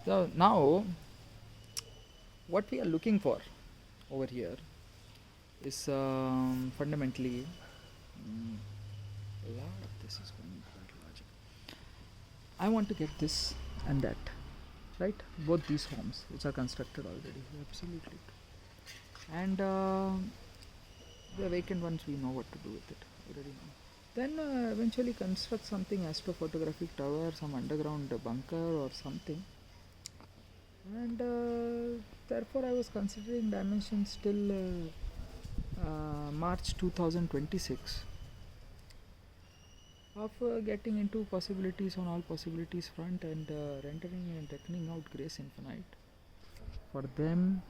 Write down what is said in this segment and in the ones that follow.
So now, what we are looking for over here is fundamentally, a lot of this is going into logic. I want to get this and that, right? Both these homes, which are constructed already, absolutely. And the vacant ones, we know what to do with it already know. Then eventually construct something astrophotographic tower, some underground bunker or something. And therefore I was considering dimensions till March 2026 of getting into possibilities on all possibilities front and rendering and reckoning out Grace Infinite for them,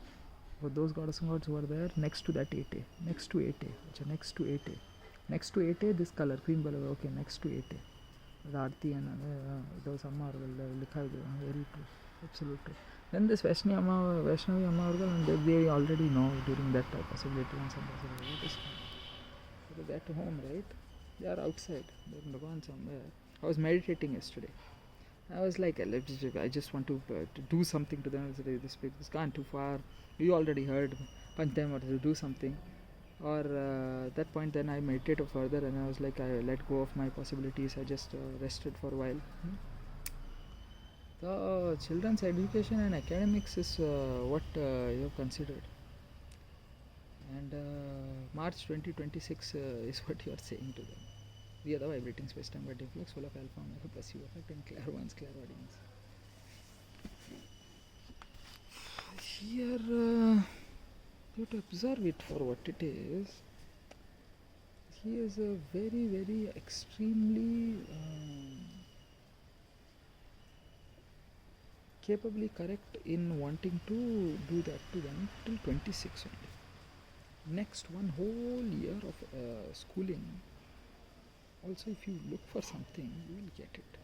for those goddess and gods who are there next to that 8A, next to 8A, next to 8A, next to 8A, this color cream color, okay, next to 8A, the Aarti and those Amma likha ಇದೆ, very true, absolute true. Then this Vaishnavi Amma Vargal, and they already know during that possibility and some possibility. What is they're at home, right? They are outside, they're in Bhagwan somewhere. I was meditating yesterday. I was like, I just want to do something to them. This gone too far. You already heard, punch them or to do something. Or at that point, then I meditated further and I was like, I let go of my possibilities. I just rested for a while. The children's education and academics is what you have considered. And March 2026 is what you are saying to them. We are the vibrating space time by deflex full of alpha omega plus U effect and clairvoyance, clairaudience. Here you have to observe it for what it is. He is a very, very extremely capably correct in wanting to do that to them till 26 only. Next one whole year of schooling. Also, if you look for something, you will get it.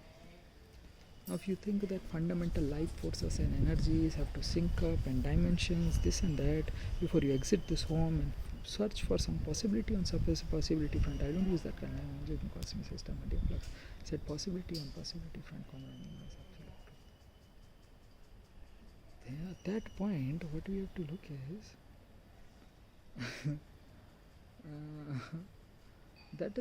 Now, if you think that fundamental life forces and energies have to sync up and dimensions, this and that, before you exit this home and search for some possibility on surface possibility front. I don't use that kind of language in cosmic system and influx. I said possibility on possibility front common is absolute. Then at that point, what we have to look is that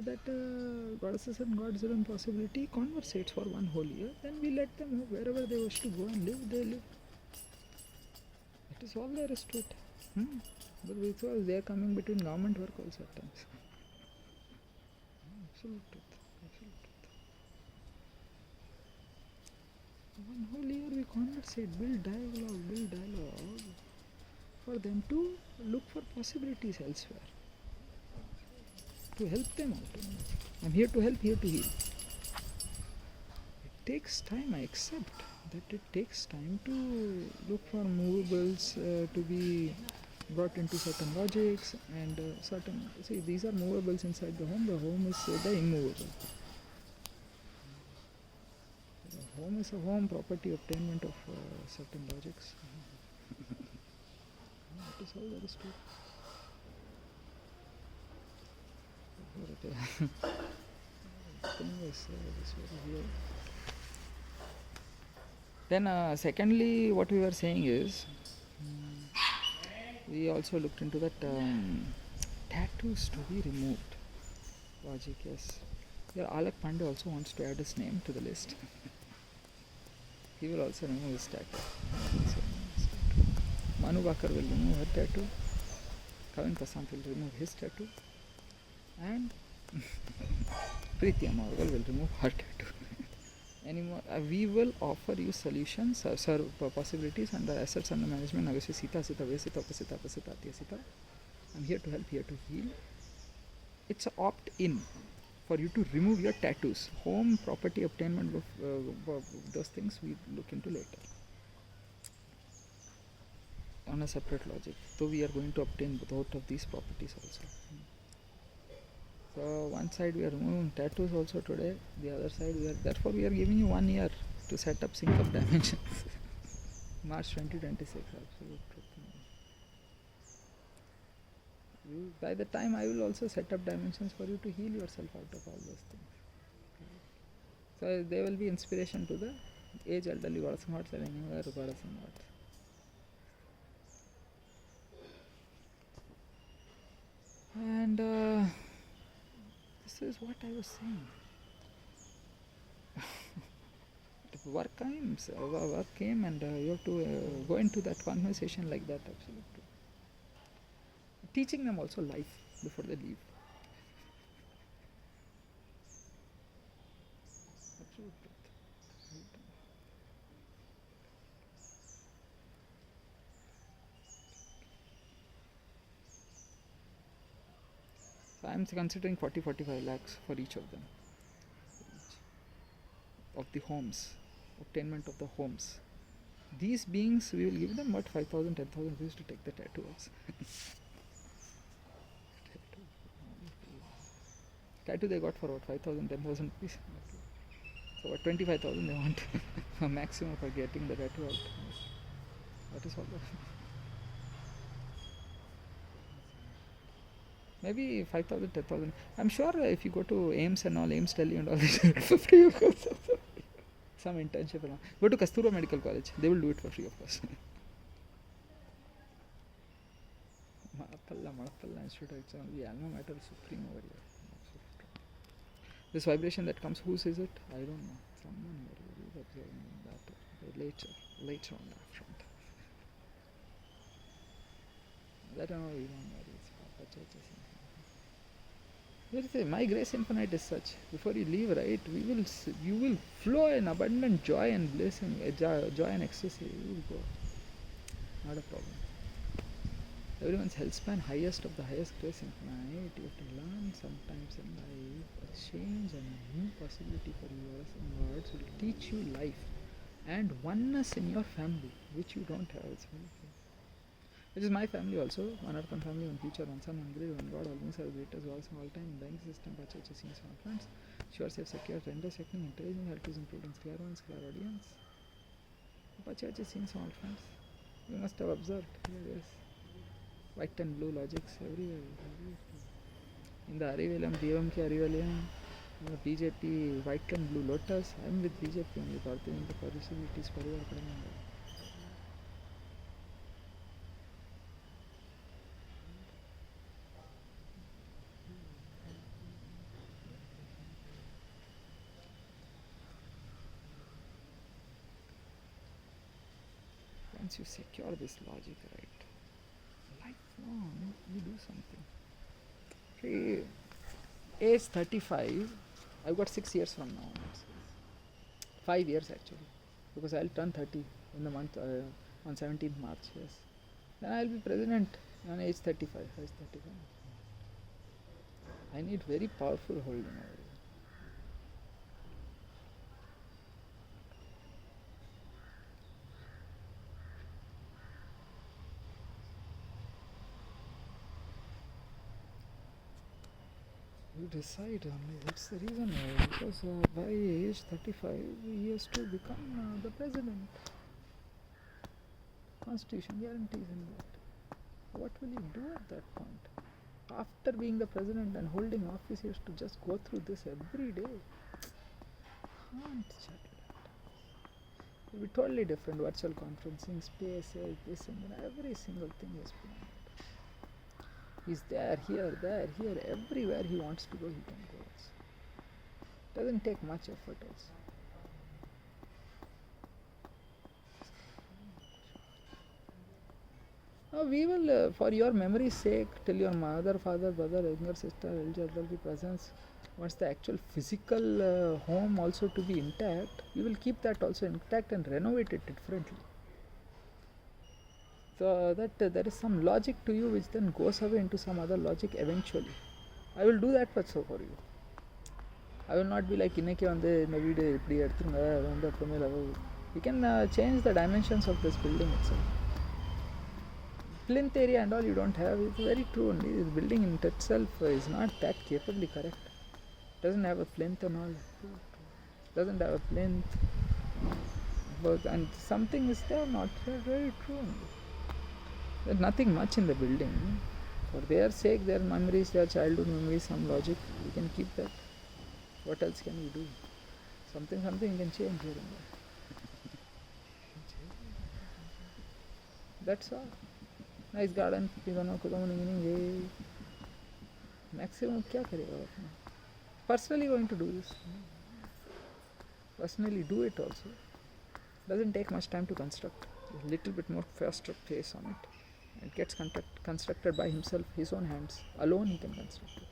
goddesses and gods are in possibility conversates for one whole year, then we let them move wherever they wish to go and live, they live. That is all there is to it. But because they are coming between government work also at times. Absolute truth. Absolute truth. One whole year we conversate, build dialogue for them to look for possibilities elsewhere. To help them out. I'm here to help, here to heal. It takes time, I accept that it takes time to look for movables to be brought into certain logics and certain. See, these are movables inside the home is the immovable. The home is a home, property obtainment of certain logics. That is all there is to it. Then secondly, what we were saying is we also looked into that tattoos to be removed logic. Yes, here Alak Pandey also wants to add his name to the list. He will also remove his tattoo. Manu Bakar will remove her tattoo. Kavin Kasant will remove his tattoo. And Preeti Ammargal will remove her tattoo. Anymore, we will offer you solutions, possibilities under assets under management. Nagasi Sita, Sita, Vesita, Opasita, Apasita, Atyasita. I'm here to help, here to heal. It's an opt-in for you to remove your tattoos. Home, property, obtainment of those things we look into later. On a separate logic. So we are going to obtain both of these properties also. So one side we are removing tattoos also today, the other side therefore we are giving you 1 year to set up sync of dimensions. March 2026, absolute truth. By the time I will also set up dimensions for you to heal yourself out of all those things. So they will be inspiration to the Age elderly got some hearts and anywhere got some hearts. And this is what I was saying. Work came and you have to go into that conversation like that. Absolutely. Teaching them also life before they leave. Absolute truth. So I am considering 40-45 lakhs for each of them. Of the homes, obtainment of the homes. These beings, we will give them what, 5,000, 10,000 rupees to take the tattoo also. Tattoo they got for what, 5,000, 10,000 rupees. So what, 25,000 they want a maximum for getting the tattoo out. That is all. Maybe 5,000, 10,000. I'm sure if you go to AIMS and all, AIMS Delhi and all this, free of course. Some internship and all. Go to Kasturba Medical College, they will do it for free of course. Malapalla Institute of Exam, the alma mater is supreme over here. This vibration that comes, whose is it? I don't know. Someone here is observing that later on that front. That I know we don't know. It's Papa Churches. My grace infinite is such. Before you leave, right, you will flow in abundant joy and bliss and joy and ecstasy. You will go. Not a problem. Everyone's health span, highest of the highest grace infinite. You have to learn sometimes in life a change and a new possibility for yours and words will teach you life and oneness in your family, which you don't have. It's very clear. Which is my family also, one earth, one family, one future, one sun, one grave, one God, all beings are greatest, gods of all time, dying system, Pachacha, scenes, one friends, sure, safe, secure, tender, second, intelligence, altruism, prudence, clairvoyance, clairaudience. Pachacha, scenes, all friends. You must have observed, here, yes. White and blue logics everywhere. In the Arivalam, DMK Arivalam, BJP, white and blue lotus. I am with BJP only, Bharatiya Janata Party, it is Parivar Kadamanga. Once you secure this logic, right, lifelong you do something. See, age 35, I've got 6 years from now. 5 years actually, because I'll turn 30 in the month on 17th March. Yes, then I'll be president on age 35. Age 35. I need very powerful holding over here. You decide only. That's the reason why. Because by age 35, he has to become the president. Constitution guarantees him that. What will he do at that point? After being the president and holding office, he has to just go through this every day. Can't check it. It will be totally different. Virtual conferencing, space, this and that. Every single thing is planned. He's there, here, everywhere he wants to go, he can go. Doesn't take much effort also. We will, for your memory's sake, tell your mother, father, brother, younger sister, elderly presence, wants the actual physical home also to be intact, we will keep that also intact and renovate it differently. So that there is some logic to you which then goes away into some other logic eventually. I will do that also for you. I will not be like இன்னைக்கு வந்து இந்த வீடு இப்படி எடுத்துருங்க வந்து அப்புறமே you can change the dimensions of this building itself. Plinth area and all you don't have, it's very true only. This building in itself is not that capably correct. Doesn't have a plinth and all. Doesn't have a plinth. But and something is there, not very true only. There's nothing much in the building. For their sake, their memories, their childhood memories, some logic, we can keep that. What else can we do? Something you can change here and there. That's all. Nice garden, maximum क्या करेगा अपना? Personally going to do this. Personally do it also. Doesn't take much time to construct. A little bit more faster pace on it. It gets constructed by himself, his own hands. Alone he can construct it.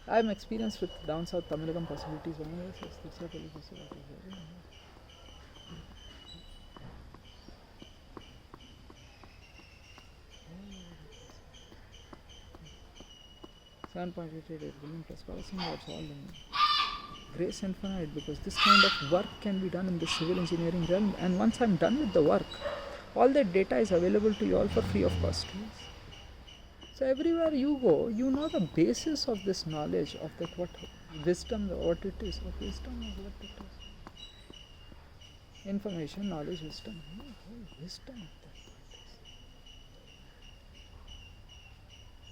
I'm experienced with down south Tamilagam possibilities. Facilities. 7.88 billion plus processing was all in Grace Infinite, because this kind of work can be done in the civil engineering realm, and once I'm done with the work, all that data is available to you all for free of cost. So everywhere you go, you know the basis of this knowledge of that what wisdom, what it is, what wisdom is, what it is. Information, knowledge, wisdom. Wisdom.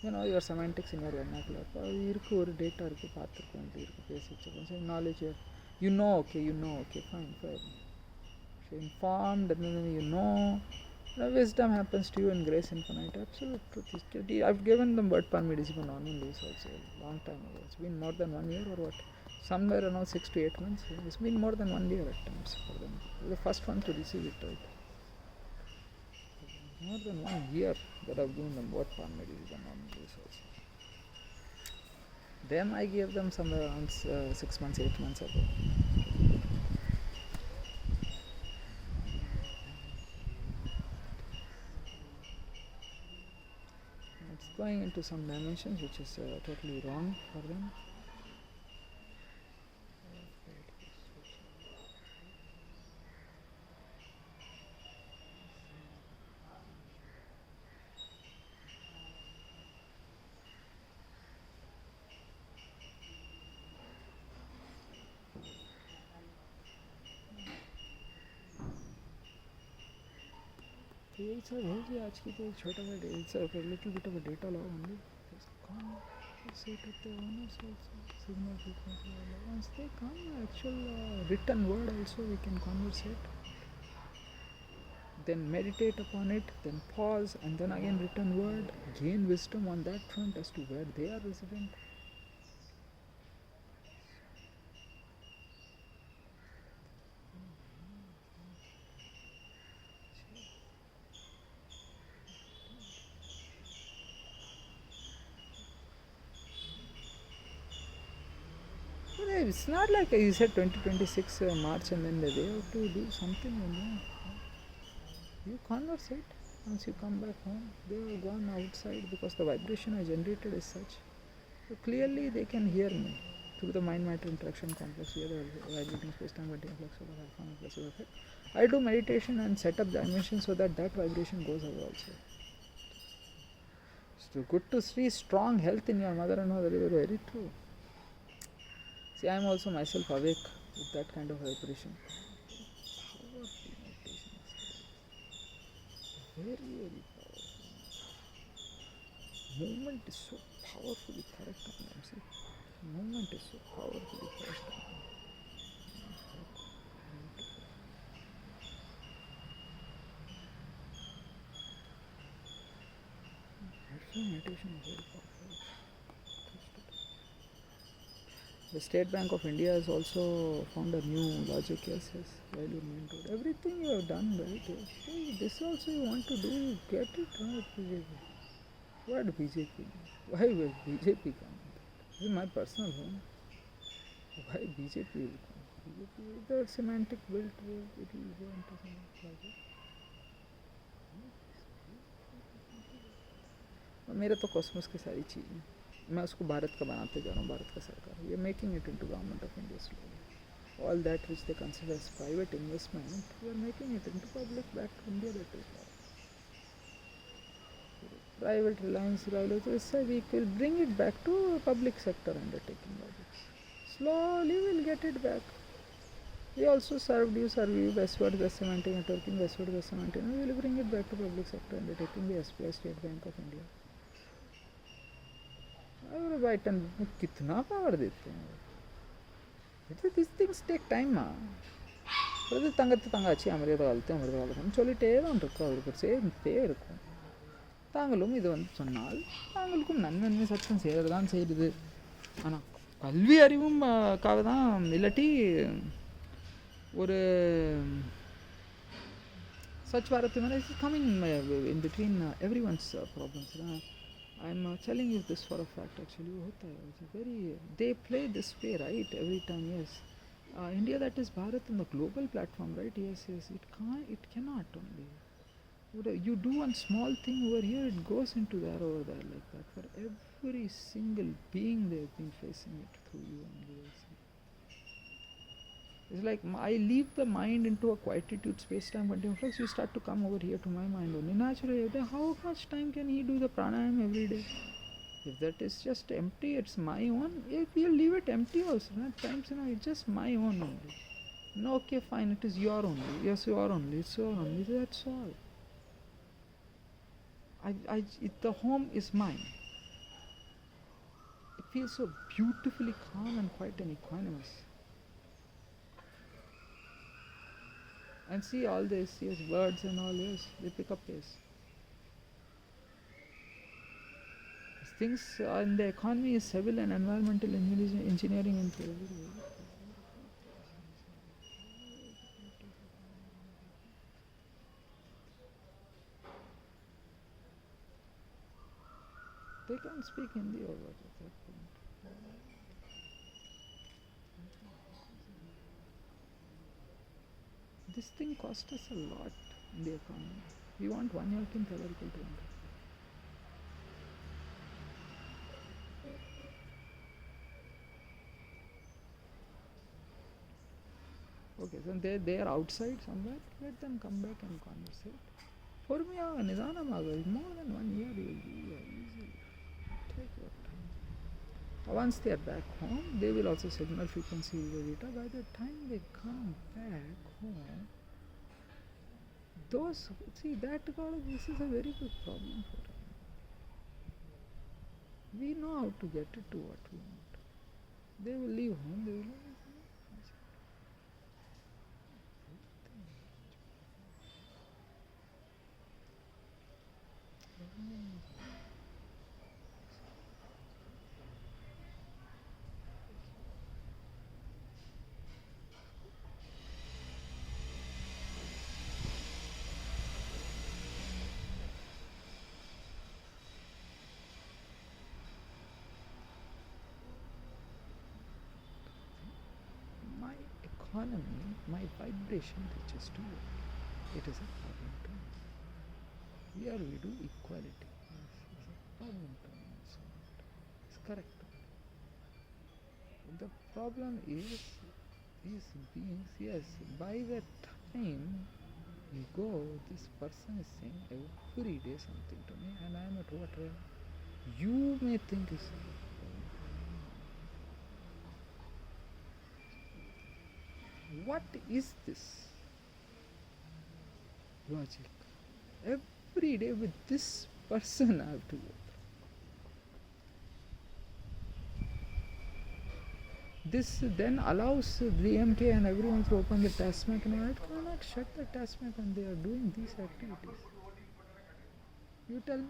You know your semantics in your vernacular. Irukku oru data irukku paathirukkom ipdi irukku pesichirukkom. So knowledge you know, okay, fine. So informed, and then you know. Wisdom happens to you in Grace Infinite. Absolute truth is true. I've given them word permittation on normal leaves also a long time ago. It's been more than 1 year or what? Somewhere around 6 to 8 months. It's been more than 1 year at times for them. The first one to receive it, right? More than 1 year that I've given them word permittation on normal leaves also. Then I gave them somewhere around 6 months, 8 months ago. It's going into some dimensions which is totally wrong for them. यही सब हो गया आज की, तो छोटा सा little bit of a data log only. Set up the owners also, signal frequency. Once they come, actual written word also we can conversate. Then meditate upon it, then pause, and then again written word, gain wisdom on that front as to where they are resident. It's not like you said 2026 March and then they have to do something. You conversate. Once you come back home, they have gone outside because the vibration I generated is such. So clearly they can hear me through the mind-matter interaction complex where the vibrating space-time continuum flux over alpha and placebo effect. I do meditation and set up dimensions so that vibration goes away also. So good to see strong health in your mother-in-law. Very, very true. See, I am also myself awake with that kind of vibration. Powerful meditation. Very, very powerful. Movement is so powerfully correct on them. See, movement is so powerfully correct on them. Meditation is very powerful. The State Bank of India has also found a new logic. Yes, value main road. Everything you have done right. Yes. This also you want to do, you get it right. BJP. What BJP? Why will BJP come? This is my personal home. Why BJP will come? BJP, the semantic built, it will go into some project. मेरा तो Cosmos की सारी चीज़ें, मैं उसको भारत का बनाते जा रहा हूँ, भारत का सरकार. We are making it into government of India slowly. All that which they consider as private investment, we are making it into public back to India. That is private reliance, we will bring it back to public sector undertaking logics. Slowly we will get it back. We also served you westward gas cementing, networking, westward gas cementing. We will bring it back to public sector undertaking, the SBI, State Bank of India. अरे भाई ton में कितना power देते हैं. These things take time. அது தங்கத்து தங்காச்சி அமிர்த காலத்து அமிர்த காலத்துன்னு சொல்லிகிட்டே தான் இருக்கும். அவருக்கு சேர்ந்துட்டே இருக்கும். தாங்களும் இது வந்து சொன்னால் தாங்களுக்கும் நன்மை சட்டம் செய்கிறது தான் செய்யுது. ஆனால் கல்வி அறிவும் காக தான் இல்லாட்டி ஒரு Swachh Bharat is coming in between everyone's problems. I'm telling you this for a fact. Actually, it's very they play this way, right? Every time, yes. India, that is Bharat on the global platform, right? Yes. It cannot only. You do one small thing over here, it goes into there over there like that. For every single being, they've been facing it through you only. It's like I leave the mind into a quietude, space-time continuum flux. You start to come over here to my mind only. Naturally, how much time can he do the pranayam every day? If that is just empty, it's my own. If you leave it empty also, at times it's just my own only. No, okay, fine, it is your only. Yes, your only. It's your only. That's all. The home is mine. It feels so beautifully calm and quiet and equanimous. And see all this, yes, birds and all, yes, they pick up pace. Things in the economy is civil and environmental engineering and they can't speak Hindi or what at that point. This thing cost us a lot in the economy. We want 1 year in theoretical to enter. Okay, so they are outside somewhere. Let them come back and conversate. For me, Nidanamaga, more than 1 year you will be easily. Take your time. Once they are back home, they will also signal frequency data. By the time they come back home, this is a very big problem for them. We know how to get it to what we want. They will leave home, they will economy, my vibration reaches to it. It is a problem to me. Here we do equality. Yes, it's a problem to me. It's correct. The problem is these beings, yes, by the time you go, this person is saying every day something to me, and I am at what you may think is what is this logic? Every day with this person I have to go. This then allows the MK and everyone to open the TASMAC, and I cannot shut the TASMAC when they are doing these activities. You tell me.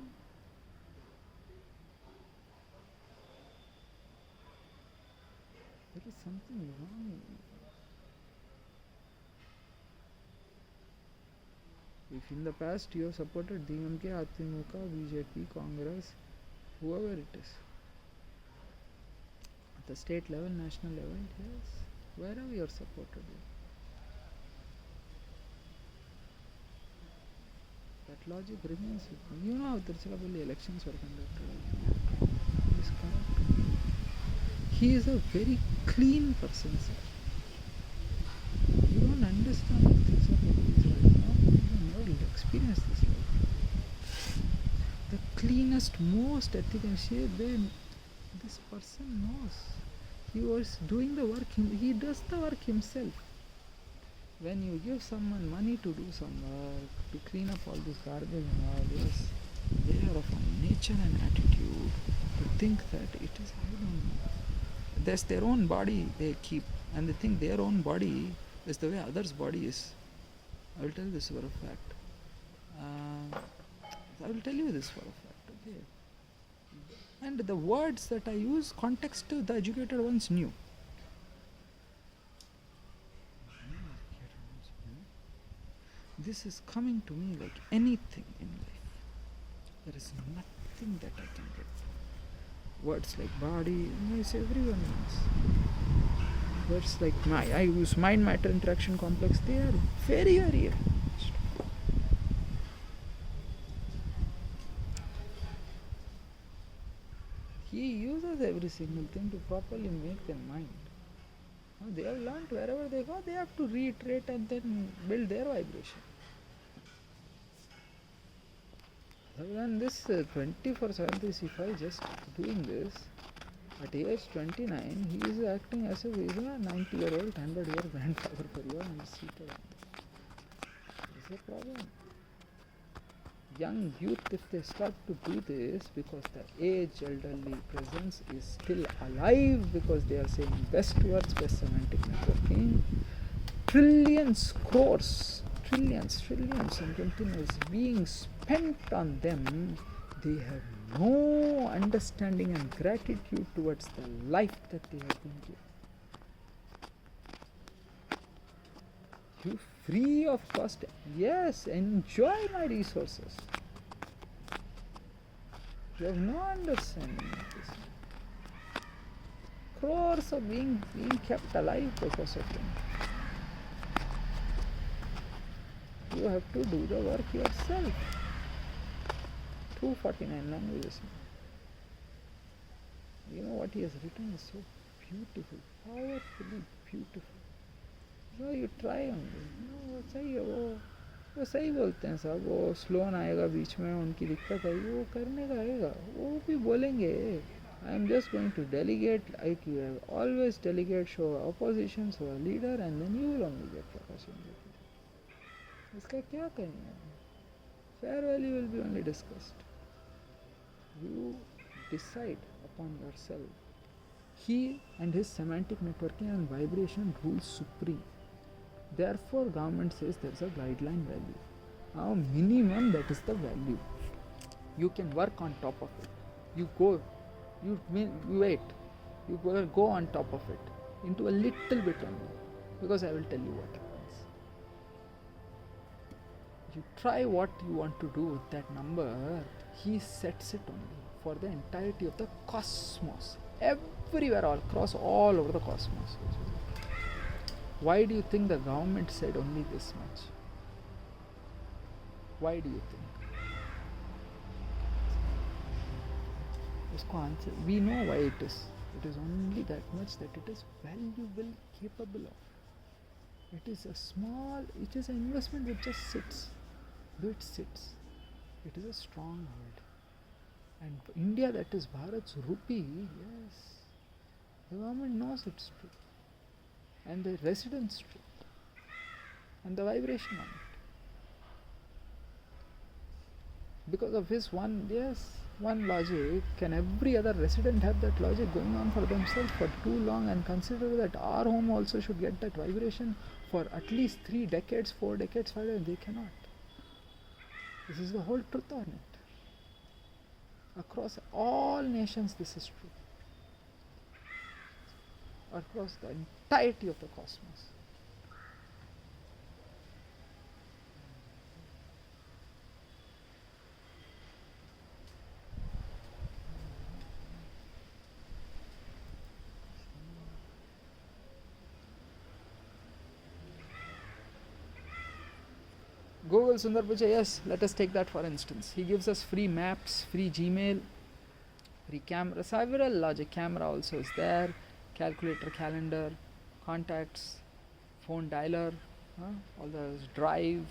There is something wrong. If in the past you have supported DMK, Adimuka, BJP, Congress, whoever it is, at the state level, national level, yes, wherever you are supported, that logic remains with me. You know how Tiruchirappalli elections were conducted. He is corrupt. He is a very clean person, sir. You don't understand what Tiruchirappalli is right now. You never experienced this life. The cleanest, most ethical shape, this person knows. He was doing the work, he does the work himself. When you give someone money to do some work, to clean up all this garbage and all, yes, they are of a nature and attitude to think that it is, I don't know. there's their own body they keep, and they think their own body is the way others' body is. I will tell you this for a fact. I will tell you this for a fact. Okay. And the words that I use, context the educated ones knew. This is coming to me like anything in life. There is nothing that I can get. Words like body, yes, everyone knows. Words like I use mind matter interaction complex, they are very, very advanced. He uses every single thing to properly make them mind. They have learned wherever they go, they have to reiterate and then build their vibration. Other than this 24/7 just doing this, at age 29, he is acting as if he is a 90-year-old, 100-year grandfather for you and seated on that. This is a problem. Young youth, if they start to do this, because the age elderly presence is still alive, because they are saying best words, best semantic networking, trillions, crores, trillions and continuous being spent on them, they have no understanding and gratitude towards the life that they have been given. You free of cost, yes, enjoy my resources. You have no understanding of this. Crores are being kept alive because of them. You have to do the work yourself. 249 languages. You know what he has written is so beautiful, powerfully beautiful. So you try only. वो सही है, वो सही बोलते हैं साहब, वो slow ना आएगा बीच में, उनकी दिक्कत है, वो करने का आएगा, वो भी बोलेंगे. I am just going to delegate, like you have always delegate, show opposition, show a leader, and then you will only get Prakash. इसका क्या करना है? Fair value will be only discussed. You decide upon yourself. He and his semantic networking and vibration rules supreme. Therefore, government says there is a guideline value. Now, minimum that is the value. You can work on top of it. You go, you wait. You go on top of it into a little bit only, because I will tell you what happens. You try what you want to do with that number. He sets it only for the entirety of the cosmos, everywhere, all across, all over the cosmos. Why do you think the government said only this much? Why do you think? Usko answer. We know why it is. It is only that much that it is valuable, capable of. It is a small, it is an investment that just sits. Though it sits, it is a strong word. And India, that is Bharat's rupee, yes. The government knows it's true. And the residents true. And the vibration on it. Because of his one logic, can every other resident have that logic going on for themselves for too long, and consider that our home also should get that vibration for at least 3 decades, 4 decades, 5 decades? They cannot. This is the whole truth on it. Across all nations this is true. Across the entirety of the cosmos. Google Sundar Pichai, yes, let us take that for instance. He gives us free maps, free Gmail, free camera, several logic. Camera also is there, calculator, calendar, contacts, phone dialer, all those, Drive,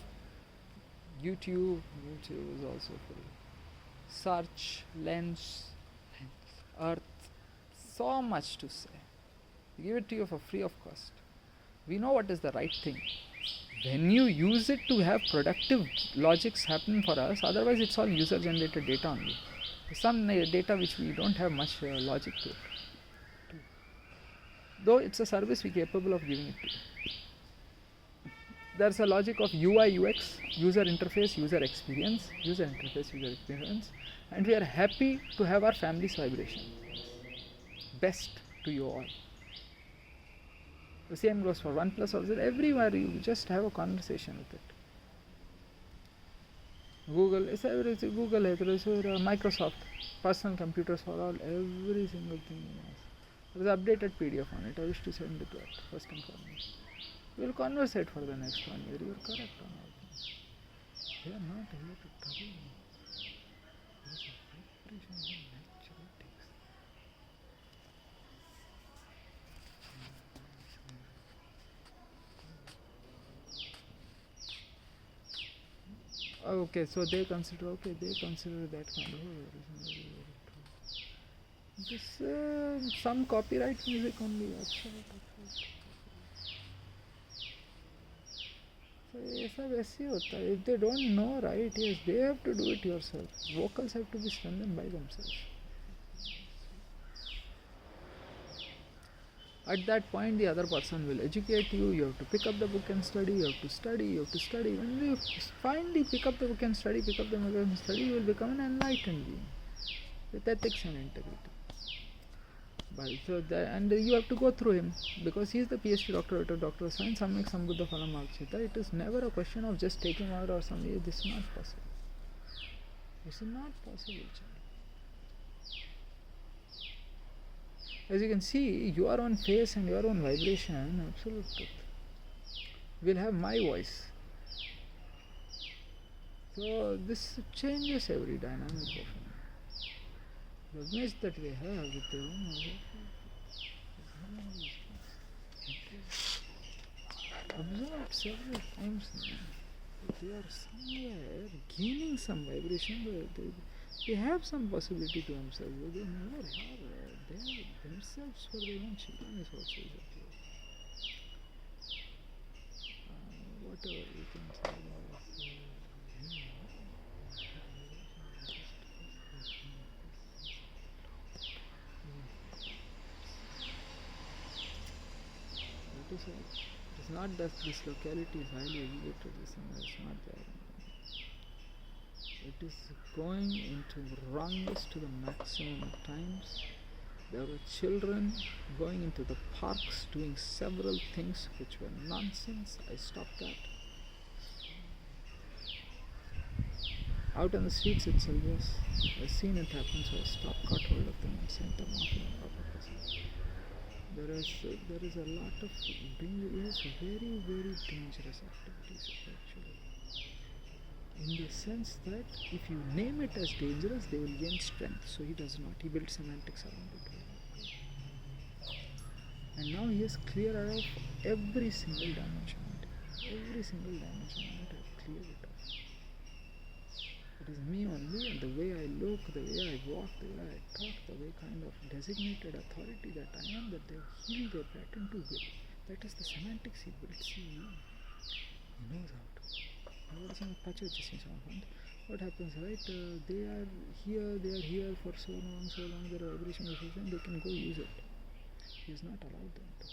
YouTube is also free. Search, Lens, Earth, so much to say. We give it to you for free of cost. We know what is the right thing. When you use it to have productive logics happen for us, otherwise it's all user generated data only. Some data which we don't have much logic to it. though it's a service we're capable of giving it to you. There's a logic of UI UX, user interface, user experience, user interface, user experience, and we are happy to have our family's vibration. Best to you all. The same goes for OnePlus also. Everywhere you just have a conversation with it. Google is everything. Google है तो Microsoft personal computers for all, every single thing. There is an updated PDF on it. I wish to send it to that first and foremost. We will conversate for the next 1 year. You are correct on all things. They are not here to trouble you. There is a vibration in natural things. Okay, so they consider that kind of this some copyright music only. Absolute. So ऐसा वैसे ही होता है. If they don't know, right, yes, they have to do it yourself. Vocals have to be strengthened by themselves. At that point, the other person will educate you. You have to pick up the book and study. You have to study. You have to study. When you finally pick up the book and study, you will become an enlightened being with ethics and integrity. But so and you have to go through him because he is the PhD doctor of science. Samyak Sambuddha Phalam Akshita. It is never a question of just taking out or something. This is not possible. This is not possible, child. As you can see, your own face and your own vibration, absolute truth, will have my voice. So this changes every dynamic of him. The image that they have with their own observed several times now. They are somewhere gaining some vibration. They have some possibility to themselves, but they never have. They are themselves for their own children is also exactly. Whatever you can say. It is not that this locality is highly educated, it's not there. It is going into wrongness to the maximum times. There were children going into the parks doing several things which were nonsense. I stopped that. Out on the streets itself, yes, I've seen it happen, so I stopped, caught hold of them and sent them off in a proper person. There is a lot of dangerous, very, very dangerous activities actually. In the sense that if you name it as dangerous, they will gain strength. So he does not. He built semantics around it. And now he has cleared out every single dimension. Every single dimension I have cleared it out. It is me only, and the way I look, the way I walk, the way I talk, the way kind of designated authority that I am, that they heal their pattern to will. That is the semantics he built. See, he knows how to. What happens, right? They are here for so long, their vibration is and they can go use it. He has not allowed them to.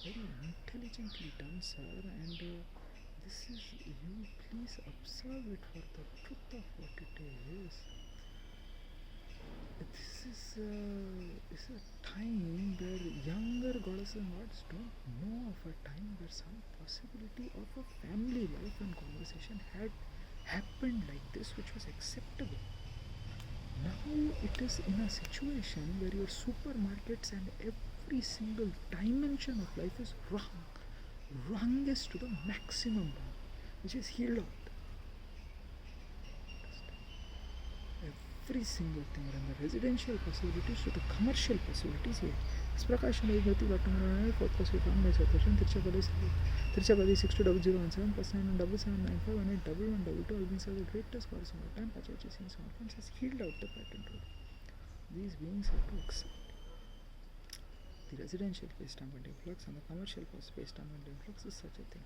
Very intelligently done, sir, and this is, you please observe it for the truth of what it is. This is a time where younger goddesses and gods don't know of a time where some possibility of a family life and conversation had happened like this, which was acceptable. Now it is in a situation where your supermarkets and every single dimension of life is wrong is to the maximum, which is healed out. Every single thing, from the residential possibilities to the commercial possibilities here. Prakasham Vibhati Vattamana, 4th Pacific Farm by Sathashan, Tirchapadi 620017 +97795 181112 albins are the greatest goddess of our time. Pachachi scenes smartphones has healed out the pattern tool. These beings have to accept the residential space-time and influx and the commercial space-time and influx is such a thing.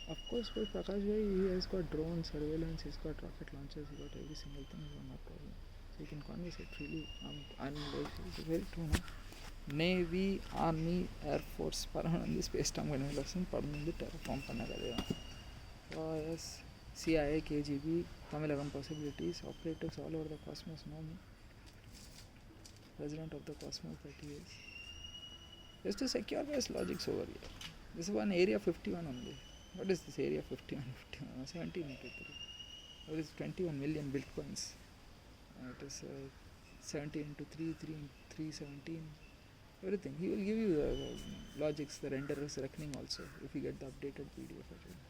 Of course, with Prakash Bhai, he has got drones, surveillance, he's got rocket launchers, he got every single thing, no problem. So he can converse it freely. And it's very true, no? Navy army air force பரவாயில்ல space time conversion படந்து டெரஃபார்ம் பண்ண கதையா S CIA KGB Tamilagam possibilities operatives all over the cosmos know me president of the cosmos that he is just to secure base logics over here. This is one area 51 only. What is this area 51? 17 into 3. What is 21 million bitcoins? It is 17 into 3, 3 into 3, 17. Everything. He will give you the logics, the renderers reckoning also if you get the updated PDF of it.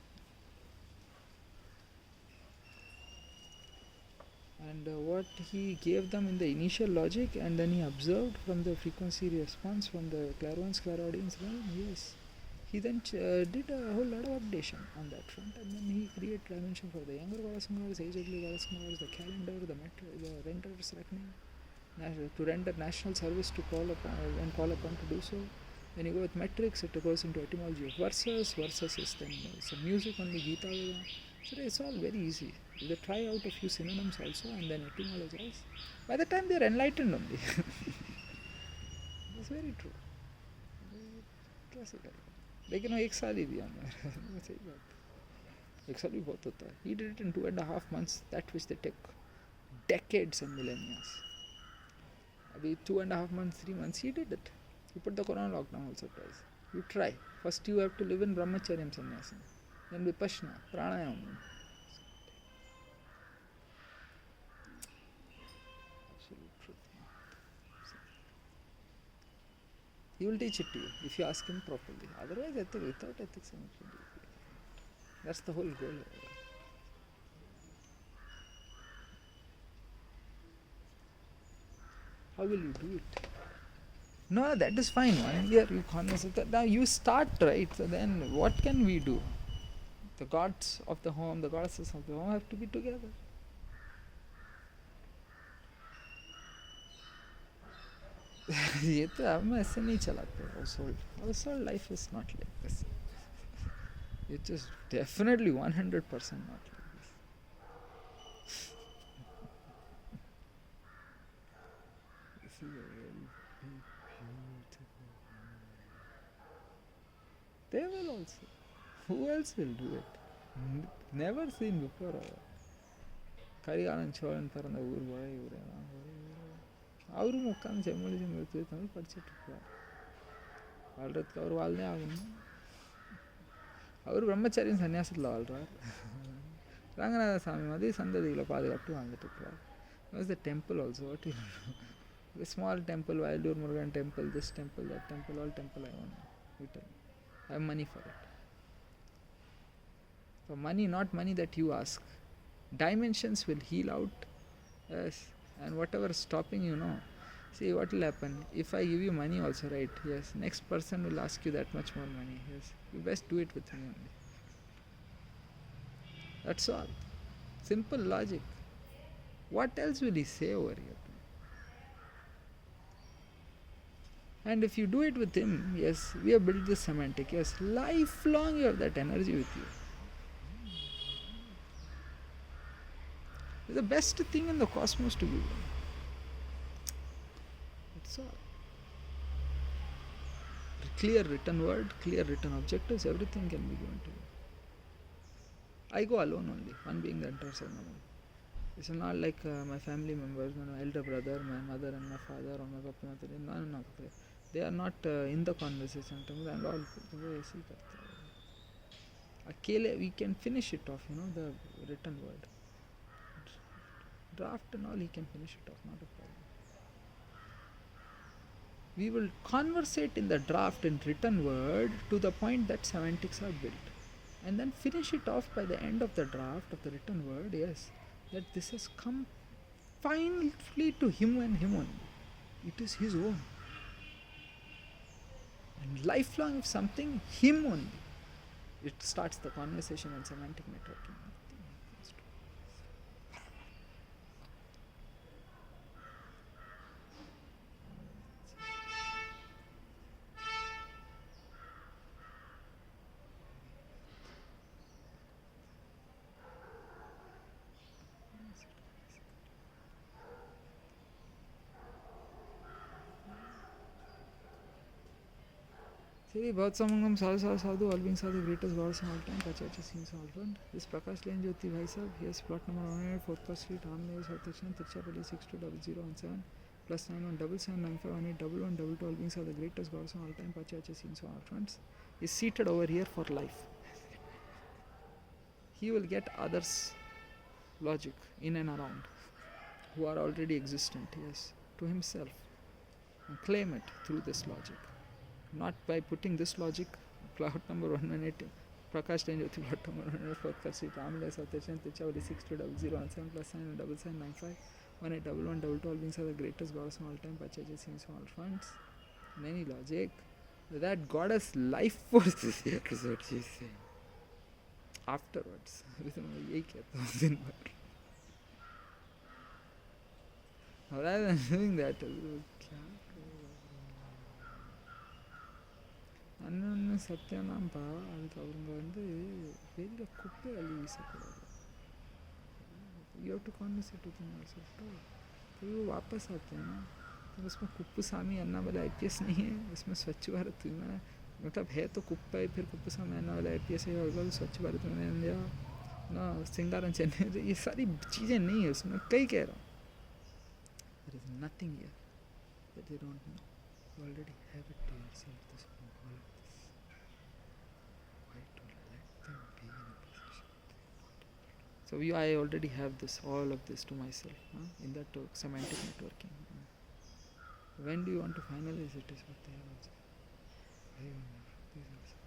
And what he gave them in the initial logic, and then he observed from the frequency response from the clairvoyance clairaudience realm, yes, he then did a whole lot of updation on that front, and then he created dimension for the younger Vadasangaras, age ugly Vadasangaras, the calendar, the renderers reckoning, to render national service to call upon and call upon to do so. When you go with metrics, it goes into etymology of verses. Verses is then some music only, Gita Veda. So it's all very easy. They try out a few synonyms also and then etymologize. By the time they are enlightened only. That's very true. Classical. लेकिन वो एक साल ही दिया मैं सही बात एक साल भी बहुत होता है. He did it in 2.5 months, that which they took decades and millennia. अभी 2.5 months, 3 months he did it. You put the corona lockdown also twice. You try. First you have to live in brahmacharyam sannyasam, then vipassana, pranayama. Absolute truth. He will teach it to you if you ask him properly. Otherwise, without ethics, that's the whole goal. How will you do it? No, that is fine. 1 year you converse. Now you start, right? So then what can we do? The gods of the home, the goddesses of the home have to be together. ये तो अब मैं ऐसे नहीं चलाते. Household life is not like this. It is definitely 100% not like this. This is a very beautiful. They will also. Who else will do it? Never seen before. Karikalan Cholan பிறந்த ஊர் போல இவர் அவரும் உட்காந்து செம்மொழி செம்மொழி தமிழ் படிச்சுட்டு இருப்பார். வாழ்றதுக்கு அவர் வாழ்ந்தே ஆகணும். அவர் பிரம்மச்சாரியின் சன்னியாசத்தில் வாழ்றார். ரங்கநாத சாமி மாதிரி சந்ததிகளை பாதுகாப்பு வாழ்ந்துட்டு இருக்கிறார். There's the temple also. What you know? The small temple, Vayalur Murugan temple, this temple, that temple, all temple I own. You tell me. I have money for it. For money, not money that you ask. Dimensions will heal out. Yes. And whatever is stopping you, know. See what will happen. If I give you money also, right? Yes. Next person will ask you that much more money. Yes. You best do it with me only. That's all. Simple logic. What else will he say over here? And if you do it with him, yes, we have built this semantic. Yes, lifelong you have that energy with you. It's the best thing in the cosmos to give them. That's all. Clear written word, clear written objectives, everything can be given to you. I go alone only, one being the entire ceremony. It's not like my family members, my elder brother, my mother and my father, or my papa, no. They are not in the conversation. And all we can finish it off, the written word. Draft and all, he can finish it off, not a problem. We will conversate in the draft and written word to the point that semantics are built. And then finish it off by the end of the draft of the written word, yes, that this has come finally to him and him only. It is his own. And lifelong if something, him only. It starts the conversation and semantic networking. Shri Bhautsamangam Sadhu Sadhu Sadhu, all beings are the greatest gods in all time, Pachacha seems all front. This Prakash Lane Jyoti Bhai Sahab, here's plot number 100, 4th Class Street, Ramnagar, South Dakshin, Tiruchirappalli 620017, plus 917795181112, all beings are the greatest gods in all time, Pachacha seems all fronts, is seated over here for life. He will get others' logic in and around, who are already existent, yes, to himself, and claim it through this logic. Not by putting this logic, plot number 118, Prakash Lane Jyoti, plot number 100, 4th Class Street, Ramnagar, South Dakshin, Tiruchirappalli 620017, plus 917795181112, all beings are the greatest goddess of all time, Pachacha seems from all fronts. Many logic. That goddess life force is here, is what she is saying. Afterwards, यही कहता हूँ दिन भर. Rather than doing that, क्या அண்ணன் சத்தியம்னாப்பா அதுக்கு அவங்க வந்து வெளியில் குப்பை அள்ளி வீசக்கூடாது. You have to conversate with him also. तो वो वापस आते हैं ना, तो उसमें कुप्पुस्वामी अन्नामलाई IPS नहीं है, उसमें स्वच्छ भारत में मतलब है तो कुप्पा है, फिर कुप्पुस्वामी अन्नामलाई IPS है, और स्वच्छ भारत में इंडिया ना सिंगारन चेन्नई, ये सारी चीज़ें नहीं है उसमें. कई कह रहा हूँ, there is nothing here that they don't know. You already have it to yourself. This all of this. Why to let them be in a position? So I already have this, all of this to myself, in that semantic networking. When do you want to finalize it is what they have also. These also.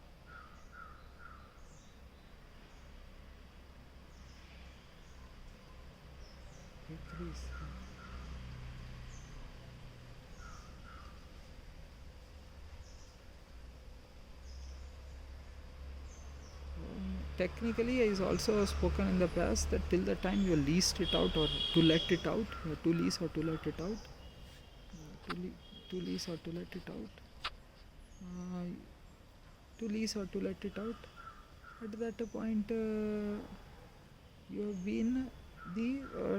Hey, please. Technically, is also spoken in the past that till the time you leased it out or to let it out, to lease or to let it out, to lease or to let it out, to lease or to let it out, at that point you have been the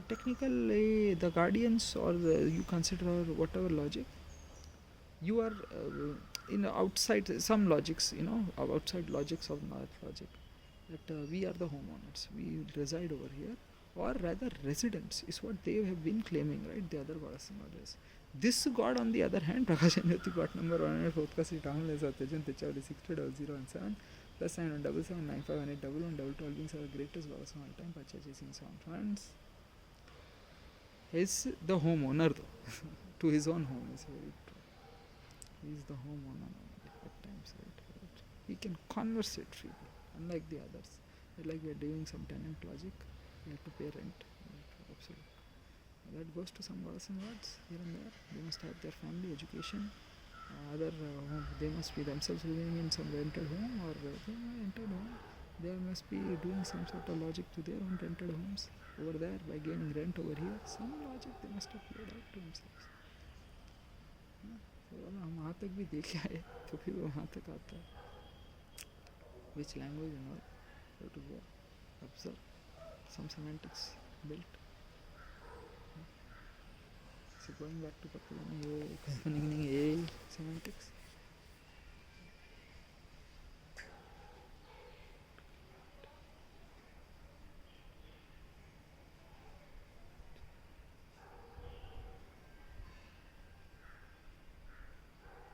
technically the guardians, or you consider whatever logic, you are in outside some logics, outside logics of not logic, that we are the homeowners, we reside over here, or rather residents is what they have been claiming, right? The other goddess and goddess. This god, on the other hand, Prakash Jyoti, god number 100, 4th Class Street, Ramnagar, South Dakshin, Tiruchirappalli 620017, plus 917795181112, all beings are the greatest goddess of all time, Pachacha seems on fronts. He's the homeowner though, to his own home is very true. He is the homeowner at times, right? He can conversate freely. Unlike the others, like we are doing some tenant logic, we have to pay rent. Absolutely. That goes to some gods and gods here and there. They must have their family, education, they must be themselves living in some rented home, or rented home. They must be doing some sort of logic to their own rented homes over there by gaining rent over here. Some logic they must have played out to themselves. तो हम वहाँ तक भी देख आए, तो फिर वो वहाँ तक आता है. Which language and all, how to go observe some semantics built. So going back to Kapilani, semantics.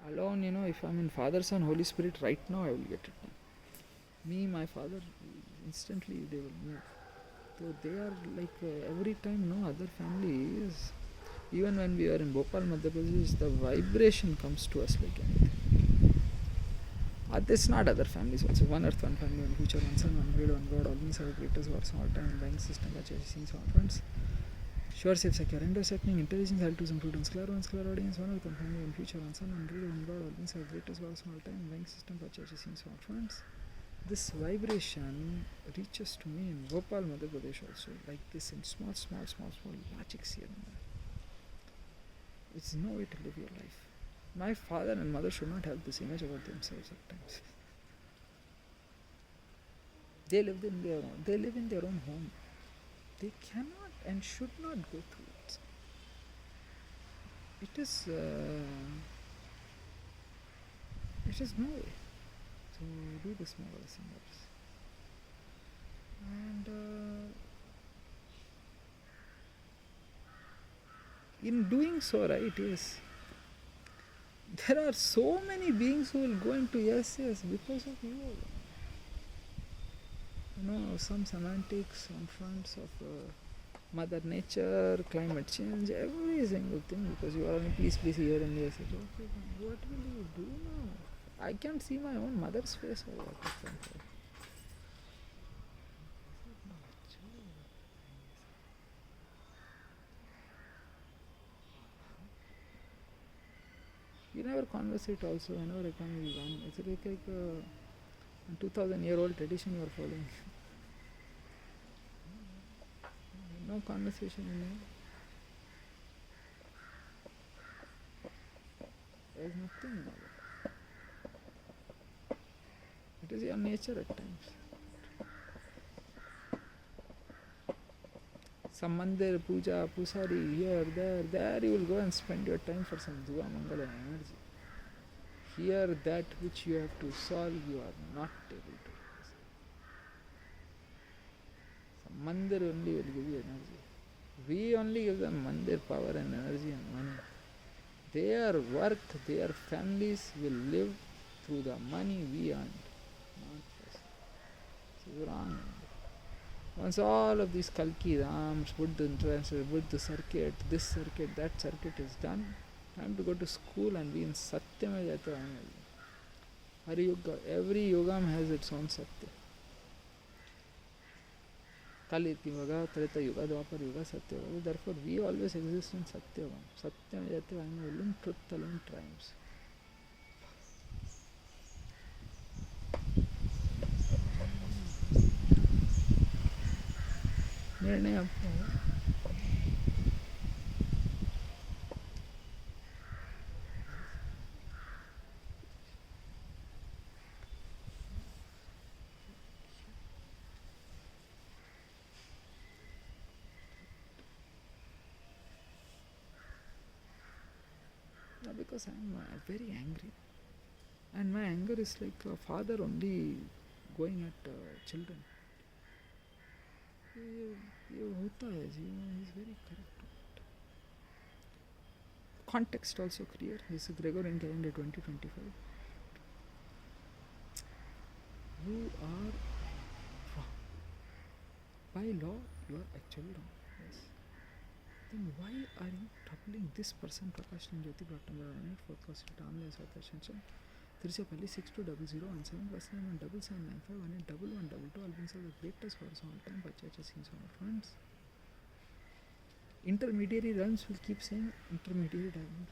Alone, if I'm in Father, Son, Holy Spirit right now, I will get it done. Me, my father, instantly they will move. So they are like every time, other families, even when we are in Bhopal, Madhya Pradesh, the vibration comes to us like anything. That's not other families also. One earth, one family, one future, one son, one creed, one God, all beings are the greatest gods of all time, buying system, scenes, all friends. Sure, safe, secure, intersecting, intelligence, altruism, prudence, clairvoyance, clairaudience, one earth, one family, one future, one son, one creed, one God, all beings are the greatest gods of all time, buying system, scenes, all friends. This vibration reaches to me in Bhopal, Madhya Pradesh also, like this, in small logics here and there. It's no way to live your life. My father and mother should not have this image about themselves at times. They live in their own home. They cannot and should not go through it. It is no way. to do this Megala singers. And in doing so, right, yes, there are so many beings who will go into yes, because of you. You know, some semantics on fronts of Mother Nature, climate change, every single thing, because you are only please here and yes. Okay, what will you do now? I can't see my own mother's face or what, example. You never converse it also, whenever I come we run. It's like a 2000-year-old tradition you are following. No conversation, you know. There is nothing about it. It is your nature at times. Some mandir, puja, pusari, here, there you will go and spend your time for some dua, mangala energy. Here, that which you have to solve, you are not able to. Some mandir only will give you energy. We only give them mandir power and energy and money. Their work, their families will live through the money we earn. Not this is wrong. Once all of these Kalki Rams, Buddha translator, Buddha circuit, this circuit, that circuit is done, time to go to school and be in Satyam Jata. Hari Yoga, every yogam has its own Satya. Kali Yuga, Treta Yuga, Dwapar Yuga, Satya Yuga. Therefore, we always exist in Satya Yuga. Satyam Jata alone, truth alone triumphs. निर्णय आपका है. Because I am very angry, and my anger is like a father only going at children. ये होता है जी, he is very correct. Context also clear. This is Gregorian calendar 2025. You are wrong. By law, you are actually wrong. Yes. Then why are you troubling this person, Prakash Jyoti Bhattambar, for cost Tamil Association? Tirupalli 620017 7795 albums are the greatest for all time purchases in our friends. Intermediary runs will keep saying intermediary diamond.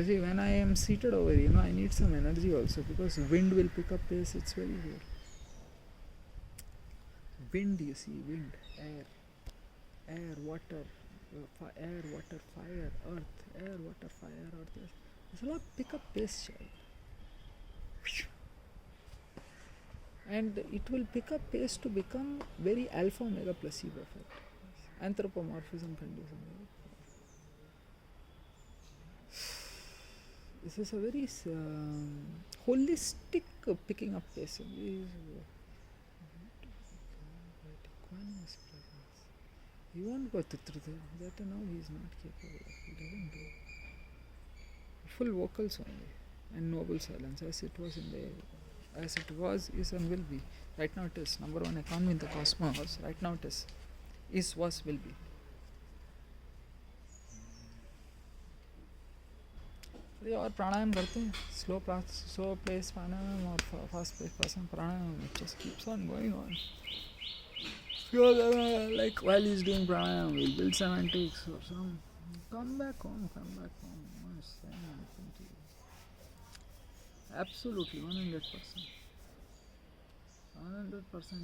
See, when I am seated over here, I need some energy also, because wind will pick up pace. It's very rare. Wind, you see, wind, air, water, air, water, fire, earth, air, water, fire, earth. There's a lot pick up pace, child. And it will pick up pace to become very alpha omega placebo effect. Anthropomorphism condition. This is a very holistic picking up pace. He won't go to that now he is not capable of. He doesn't do. Full vocals only and noble silence, as it was in the, as it was, is and will be. Right now it is number one economy in the cosmos. Right now it is, was, will be. और प्राणायाम करते हैं, slow pace pranayama और fast pace pranayama. It just keeps on going on. Like while he's doing pranayama, we'll build semantics or some. Come back home. I'm saying anything to you. Absolutely, 100%. 100%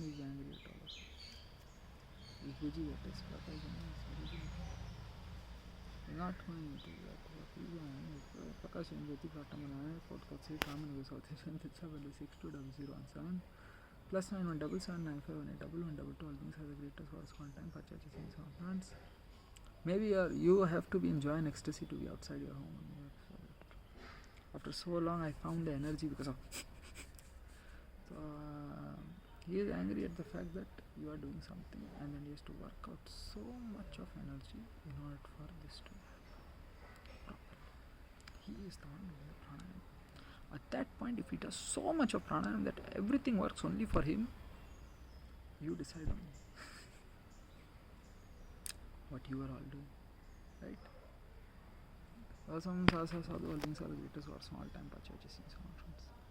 is angry at all of us. He's busy at his Prakash is busy. Not going to that. Prakash and Jyoti Pratamana podcast say common with South Asian 6200 plus 91777951 all things are the greatest source content purchases in some plants. Maybe you have to be enjoying ecstasy to be outside your home. After so long I found the energy because of so, he is angry at the fact that you are doing something and then he has to work out so much of energy in order for this to proper. He is the one doing the pranayama. At that point, if he does so much of pranayama that everything works only for him, you decide on what you are all doing, right? Some sadhu all things are the greatest or small time purchases.